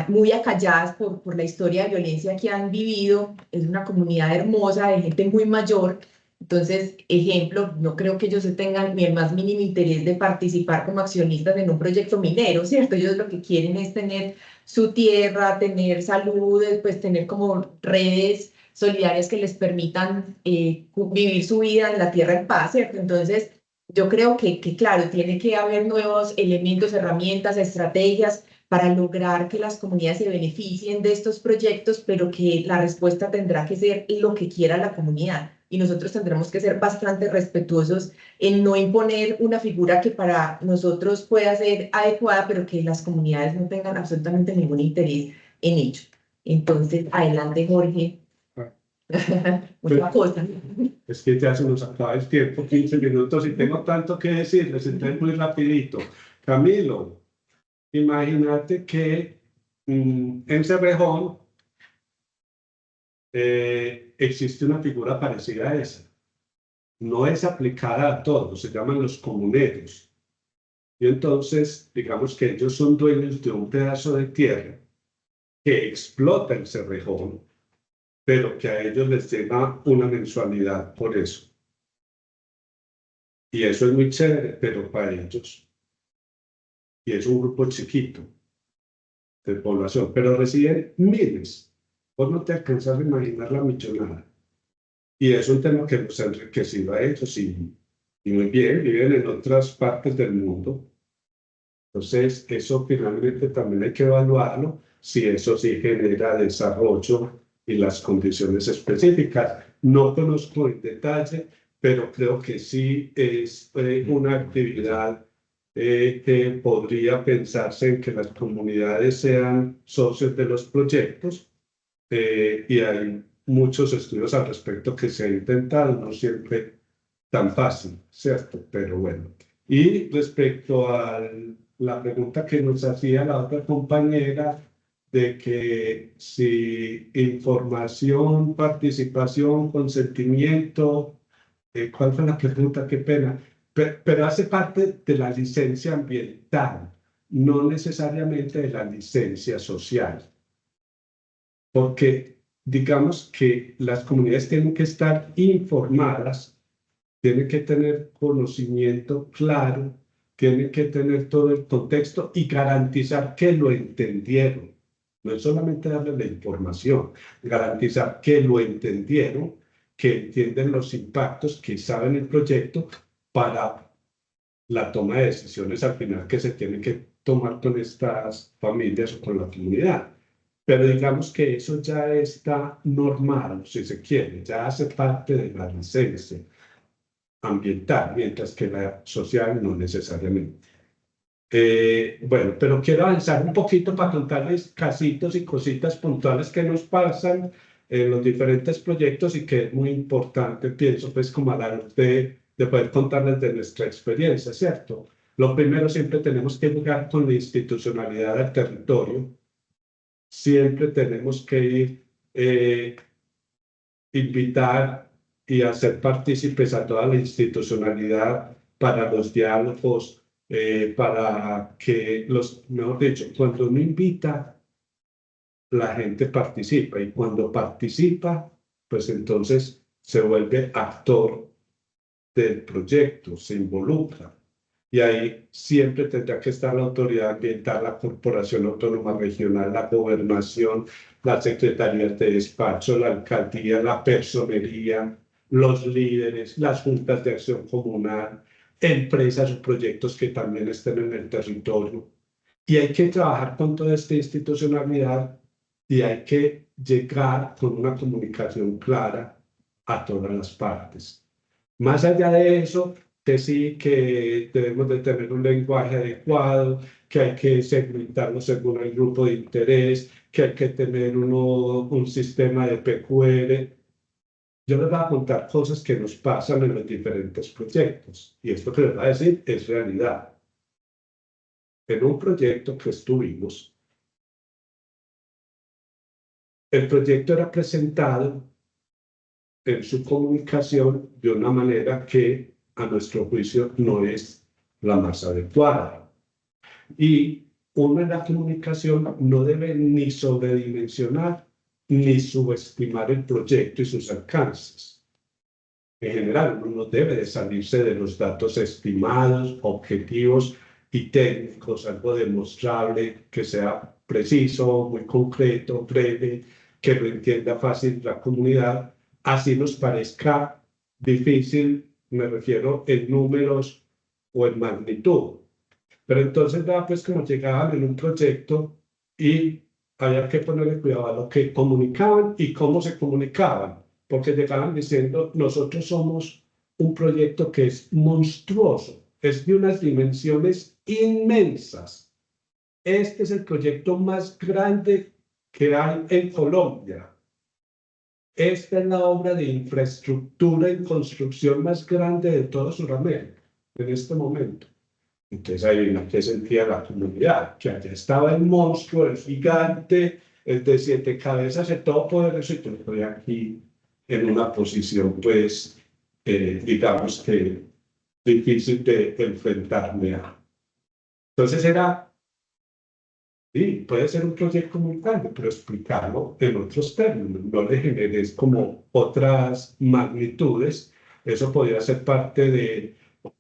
muy acalladas por la historia de violencia que han vivido. Es una comunidad hermosa de gente muy mayor. Entonces, ejemplo, no creo que ellos tengan ni el más mínimo interés de participar como accionistas en un proyecto minero, ¿cierto? Ellos lo que quieren es tener su tierra, tener salud, pues tener como redes solidarias que les permitan vivir su vida en la tierra en paz, ¿cierto? Entonces, yo creo que, claro, tiene que haber nuevos elementos, herramientas, estrategias para lograr que las comunidades se beneficien de estos proyectos, pero que la respuesta tendrá que ser lo que quiera la comunidad. Y nosotros tendremos que ser bastante respetuosos en no imponer una figura que para nosotros pueda ser adecuada, pero que las comunidades no tengan absolutamente ningún interés en ello. Entonces, adelante, Jorge. Mucha cosa. Es que ya se nos acaba el tiempo, 15 minutos, y tengo tanto que decirles, entonces muy rapidito. Camilo, imagínate que en Cerrejón existe una figura parecida a esa. No es aplicada a todos, se llaman los comuneros. Y entonces, digamos que ellos son dueños de un pedazo de tierra que explota el Cerrejón, pero que a ellos les llega una mensualidad por eso. Y eso es muy chévere, pero para ellos. Y es un grupo chiquito de población, pero reciben miles. Vos no te alcanzas a imaginar la millonada. Y es un tema que nos ha enriquecido a ellos y muy bien, viven en otras partes del mundo. Entonces, eso finalmente también hay que evaluarlo, si eso sí genera desarrollo y las condiciones específicas. No conozco en detalle, pero creo que sí es una actividad que podría pensarse en que las comunidades sean socios de los proyectos, y hay muchos estudios al respecto que se han intentado, no siempre tan fácil, ¿cierto? Pero bueno. Y respecto a la pregunta que nos hacía la otra compañera, de que si información, participación, consentimiento, ¿cuál fue la pregunta? Qué pena. Pero hace parte de la licencia ambiental, no necesariamente de la licencia social. Porque digamos que las comunidades tienen que estar informadas, tienen que tener conocimiento claro, tienen que tener todo el contexto y garantizar que lo entendieron. No es solamente darles la información, garantizar que lo entendieron, que entienden los impactos, que saben el proyecto para la toma de decisiones al final que se tienen que tomar con estas familias o con la comunidad. Pero digamos que eso ya está normado, si se quiere, ya hace parte de la licencia ambiental, mientras que la social no necesariamente. Bueno, pero quiero avanzar un poquito para contarles casitos y cositas puntuales que nos pasan en los diferentes proyectos y que es muy importante, pienso, pues como a la luz de poder contarles de nuestra experiencia, ¿cierto? Lo primero, siempre tenemos que llegar con la institucionalidad al territorio, siempre tenemos que ir, invitar y hacer partícipes a toda la institucionalidad para los diálogos, para que mejor dicho, cuando uno invita, la gente participa y cuando participa, pues entonces se vuelve actor del proyecto, se involucra. Y ahí siempre tendrá que estar la autoridad ambiental, la Corporación Autónoma Regional, la Gobernación, la Secretaría de Despacho, la Alcaldía, la Personería, los líderes, las juntas de acción comunal, empresas o proyectos que también estén en el territorio. Y hay que trabajar con toda esta institucionalidad y hay que llegar con una comunicación clara a todas las partes. Más allá de eso, que sí, que debemos de tener un lenguaje adecuado, que hay que segmentarlo según el grupo de interés, que hay que tener un sistema de PQR. Yo les voy a contar cosas que nos pasan en los diferentes proyectos y esto que les voy a decir es realidad. En un proyecto que estuvimos, el proyecto era presentado en su comunicación de una manera que a nuestro juicio no es la más adecuada. Y uno en la comunicación no debe ni sobredimensionar ni subestimar el proyecto y sus alcances. En general, uno no debe de salirse de los datos estimados, objetivos y técnicos, algo demostrable, que sea preciso, muy concreto, breve, que lo entienda fácil la comunidad, así nos parezca difícil, me refiero en números o en magnitud. Pero entonces, pues como llegaban en un proyecto y había que ponerle cuidado a lo que comunicaban y cómo se comunicaban, porque llegaban diciendo, nosotros somos un proyecto que es monstruoso, es de unas dimensiones inmensas. Este es el proyecto más grande que hay en Colombia. Esta es la obra de infraestructura y construcción más grande de toda Sudamérica en este momento. Entonces ahí que sentía la comunidad, que allá estaba el monstruo, el gigante, el de 7 cabezas, el todopoderoso, y yo estoy aquí en una posición, pues, digamos que difícil de enfrentarme a. Entonces era, sí, puede ser un proyecto muy grande, pero explicarlo en otros términos, no le generes como otras magnitudes. Eso podría ser parte de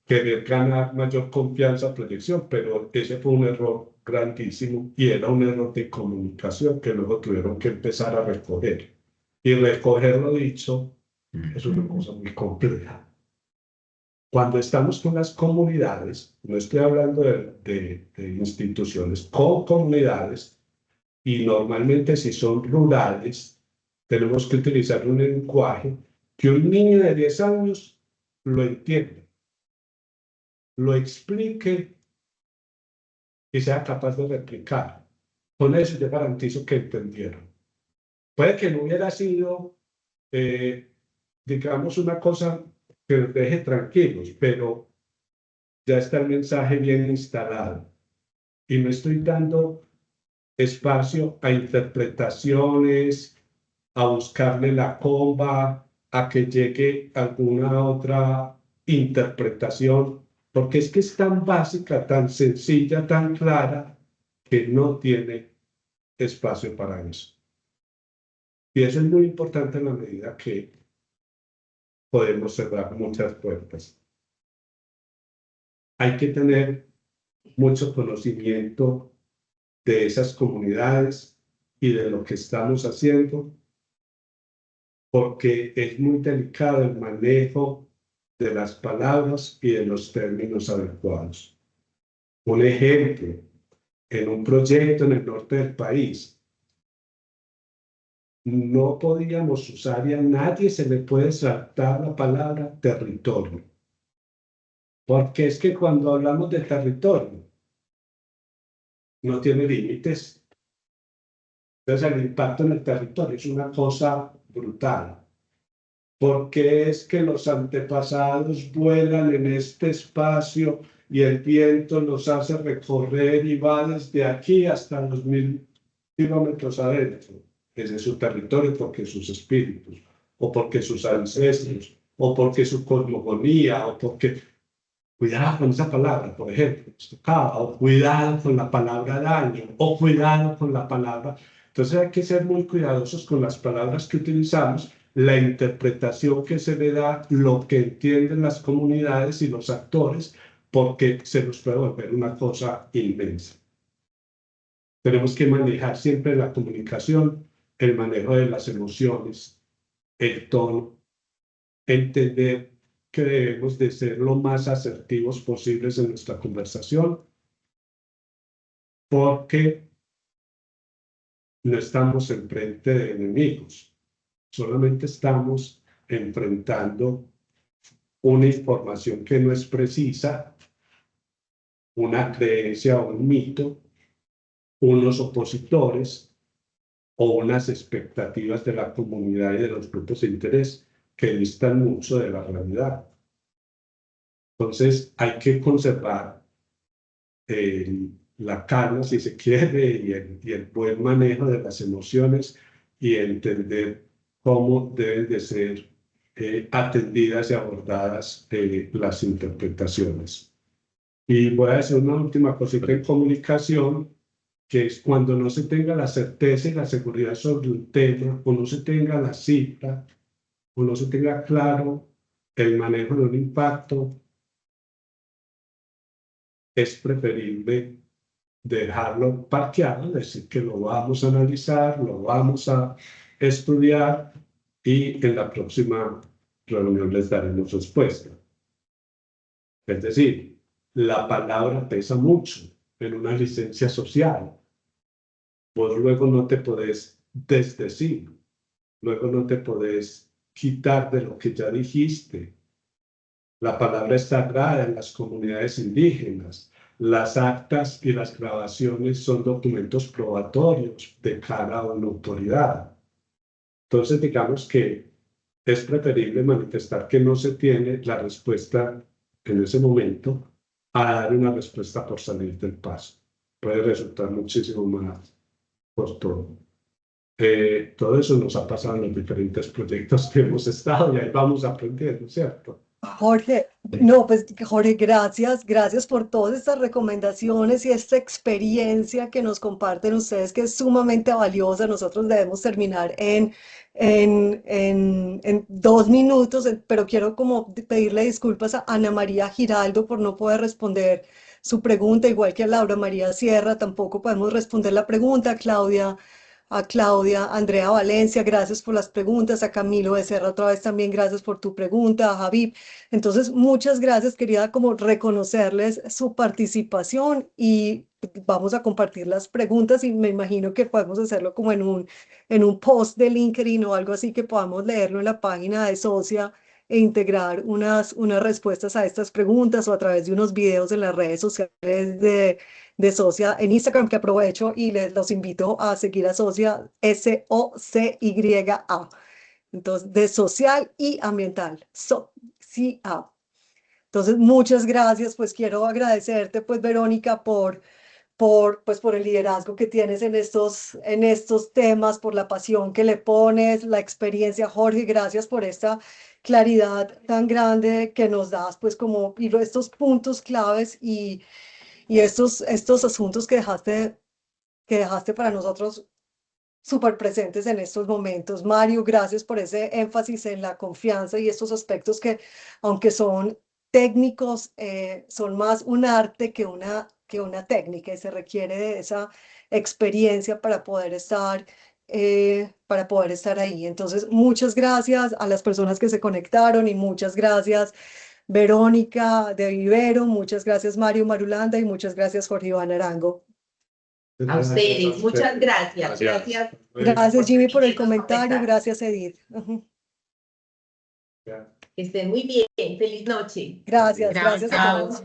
querer ganar mayor confianza, proyección, pero ese fue un error grandísimo y era un error de comunicación que luego tuvieron que empezar a recoger. Y recoger lo dicho es una cosa muy compleja. Cuando estamos con las comunidades, no estoy hablando de instituciones, con comunidades, y normalmente si son rurales, tenemos que utilizar un lenguaje que un niño de 10 años lo entiende, lo explique y sea capaz de replicar. Con eso yo garantizo que entendieron. Puede que no hubiera sido, digamos, una cosa que nos deje tranquilos, pero ya está el mensaje bien instalado. Y no estoy dando espacio a interpretaciones, a buscarle la comba, a que llegue alguna otra interpretación, porque es que es tan básica, tan sencilla, tan clara, que no tiene espacio para eso. Y eso es muy importante en la medida que podemos cerrar muchas puertas. Hay que tener mucho conocimiento de esas comunidades y de lo que estamos haciendo, porque es muy delicado el manejo de las palabras y de los términos adecuados. Un ejemplo, en un proyecto en el norte del país, no podíamos usar y a nadie se le puede saltar la palabra territorio. Porque es que cuando hablamos de territorio, no tiene límites. Entonces el impacto en el territorio es una cosa brutal. ¿Por qué es que los antepasados vuelan en este espacio y el viento los hace recorrer y va desde aquí hasta los 1000 kilómetros adentro? Desde su territorio, porque sus espíritus, o porque sus ancestros, o porque su cosmogonía, o porque, cuidado con esa palabra, por ejemplo, o cuidado con la palabra daño, o cuidado con la palabra. Entonces hay que ser muy cuidadosos con las palabras que utilizamos, la interpretación que se le da, lo que entienden las comunidades y los actores, porque se nos puede volver una cosa inmensa. Tenemos que manejar siempre la comunicación, el manejo de las emociones, el tono, entender que debemos de ser lo más asertivos posibles en nuestra conversación, porque no estamos enfrente de enemigos, solamente estamos enfrentando una información que no es precisa, una creencia o un mito, unos opositores o unas expectativas de la comunidad y de los grupos de interés que distan mucho de la realidad. Entonces hay que conservar la calma, si se quiere, y el buen manejo de las emociones y entender cómo deben de ser atendidas y abordadas las interpretaciones. Y voy a decir una última cosita en comunicación, que es cuando no se tenga la certeza y la seguridad sobre un tema, o no se tenga la cifra, o no se tenga claro el manejo de un impacto, es preferible dejarlo parqueado, es decir, que lo vamos a analizar, lo vamos a estudiar y en la próxima reunión les daremos respuesta. Es decir, la palabra pesa mucho en una licencia social. Vos luego no te podés desdecir, luego no te podés quitar de lo que ya dijiste. La palabra es sagrada en las comunidades indígenas. Las actas y las grabaciones son documentos probatorios de cara a una autoridad. Entonces, digamos que es preferible manifestar que no se tiene la respuesta en ese momento a dar una respuesta por salir del paso. Puede resultar muchísimo más costoso. Todo eso nos ha pasado en los diferentes proyectos que hemos estado y ahí vamos aprendiendo, ¿cierto? Jorge, no, pues Jorge, gracias por todas estas recomendaciones y esta experiencia que nos comparten ustedes, que es sumamente valiosa. Nosotros debemos terminar en 2 minutos, pero quiero como pedirle disculpas a Ana María Giraldo por no poder responder su pregunta, igual que a Laura María Sierra, tampoco podemos responder la pregunta. A Claudia, Andrea Valencia, gracias por las preguntas, a Camilo Becerra otra vez también, gracias por tu pregunta, a Javib. Entonces, muchas gracias, quería como reconocerles su participación y vamos a compartir las preguntas y me imagino que podemos hacerlo como en un post de LinkedIn o algo así que podamos leerlo en la página de Socia e integrar unas respuestas a estas preguntas o a través de unos videos en las redes sociales de Socia en Instagram, que aprovecho y los invito a seguir a Socia, SOCYA. Entonces, de social y ambiental, SOCIA. Entonces, muchas gracias, pues quiero agradecerte, pues Verónica, pues, por el liderazgo que tienes en estos temas, por la pasión que le pones, la experiencia, Jorge, gracias por esta claridad tan grande que nos das, pues como y estos puntos claves y estos asuntos que dejaste para nosotros súper presentes en estos momentos. Mario, gracias por ese énfasis en la confianza y estos aspectos que, aunque son técnicos, son más un arte que una técnica y se requiere de esa experiencia para poder estar ahí. Entonces, muchas gracias a las personas que se conectaron y muchas gracias, Verónica de Vivero, muchas gracias, Mario Marulanda, y muchas gracias, Jorge Iván Arango. A ustedes, muchas gracias. Gracias. Gracias, Jimmy, por el comentario. Gracias, Edith. Que estén muy bien. Feliz noche. Gracias a Gracias. todos.